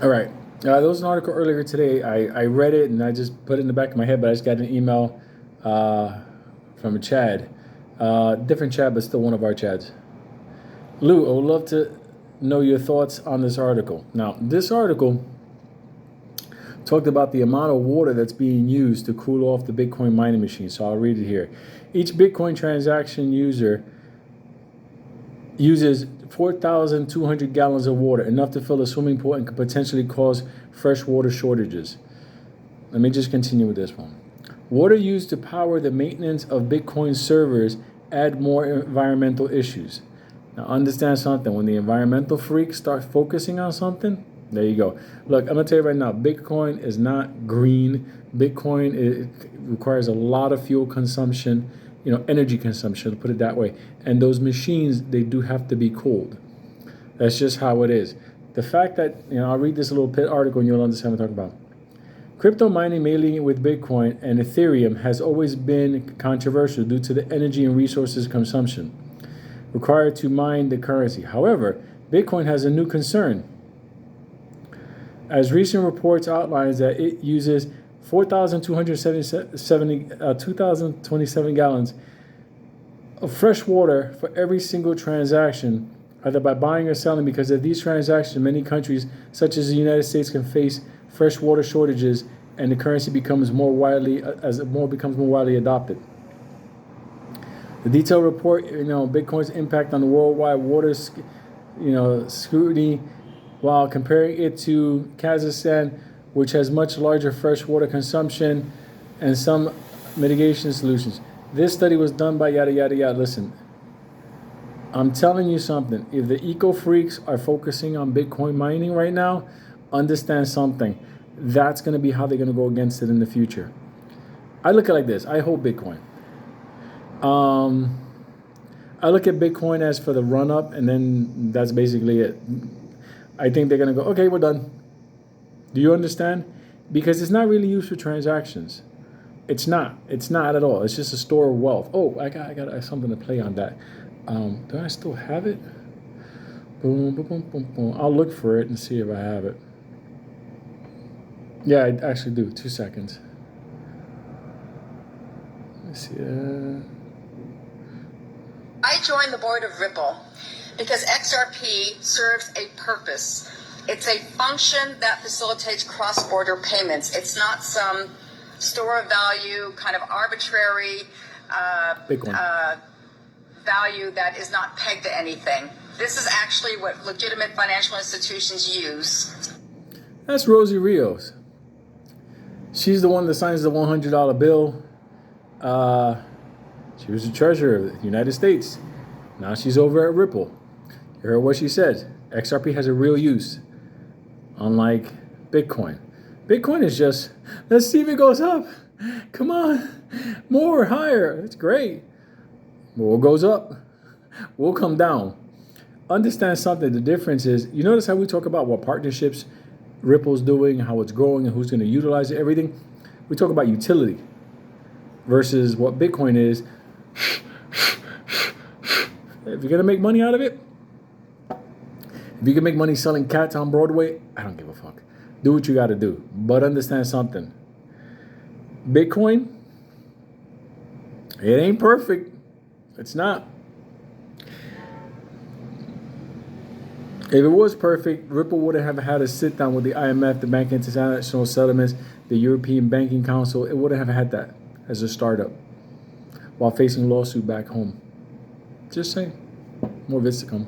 All right. There was an article earlier today. I read it and I just put it in the back of my head, but I just got an email from a Chad. Different Chad, but still one of our Chads. Lou, I would love to know your thoughts on this article. Now, this article talked about the amount of water that's being used to cool off the Bitcoin mining machine. So I'll read it here. Each Bitcoin transaction user uses 4,200 gallons of water, enough to fill a swimming pool and could potentially cause freshwater shortages. Let me just continue with this one. Water used to power the maintenance of Bitcoin servers add more environmental issues. Now understand something. When the environmental freaks start focusing on something, there you go. Look, I'm going to tell you right now, Bitcoin is not green. Bitcoin it requires a lot of fuel consumption, energy consumption, to put it that way. And those machines, they do have to be cooled. That's just how it is. The fact that, I'll read this little pit article and you'll understand what I'm talking about. Crypto mining, mainly with Bitcoin and Ethereum, has always been controversial due to the energy and resources consumption required to mine the currency. However, Bitcoin has a new concern, as recent reports outlines that it uses 2,027 gallons of fresh water for every single transaction, either by buying or selling. Because of these transactions, many countries, such as the United States, can face fresh water shortages, and the currency becomes more widely adopted. The detailed report, Bitcoin's impact on the worldwide water, scrutiny, while comparing it to Kazakhstan, which has much larger freshwater consumption and some mitigation solutions. This study was done by yada, yada, yada. Listen, I'm telling you something. If the eco freaks are focusing on Bitcoin mining right now, understand something. That's going to be how they're going to go against it in the future. I look at it like this. I hold Bitcoin. I look at Bitcoin as for the run up, and then that's basically it. I think they're going to go, okay, we're done. Do you understand? Because it's not really used for transactions. It's not. It's not at all. It's just a store of wealth. Oh, I got something to play on that. Do I still have it? Boom, boom, boom, boom, boom. I'll look for it and see if I have it. Yeah, I actually do. 2 seconds. Let's see. I joined the board of Ripple because XRP serves a purpose. It's a function that facilitates cross-border payments. It's not some store of value, kind of arbitrary value that is not pegged to anything. This is actually what legitimate financial institutions use. That's Rosie Rios. She's the one that signs the $100 bill. She was the treasurer of the United States. Now she's over at Ripple. You heard what she said. XRP has a real use, unlike Bitcoin. Bitcoin is just, let's see if it goes up. Come on, more, higher. It's great. But what goes up will come down. Understand something. The difference is, you notice how we talk about what partnerships Ripple's doing, how it's growing, and who's going to utilize it, everything. We talk about utility versus what Bitcoin is. If you're going to make money out of it, if you can make money selling cats on Broadway, I don't give a fuck. Do what you got to do. But understand something. Bitcoin, it ain't perfect. It's not. If it was perfect, Ripple wouldn't have had to sit down with the IMF, the Bank International Settlements, the European Banking Council. It wouldn't have had that as a startup while facing lawsuit back home. Just saying. More bits to come.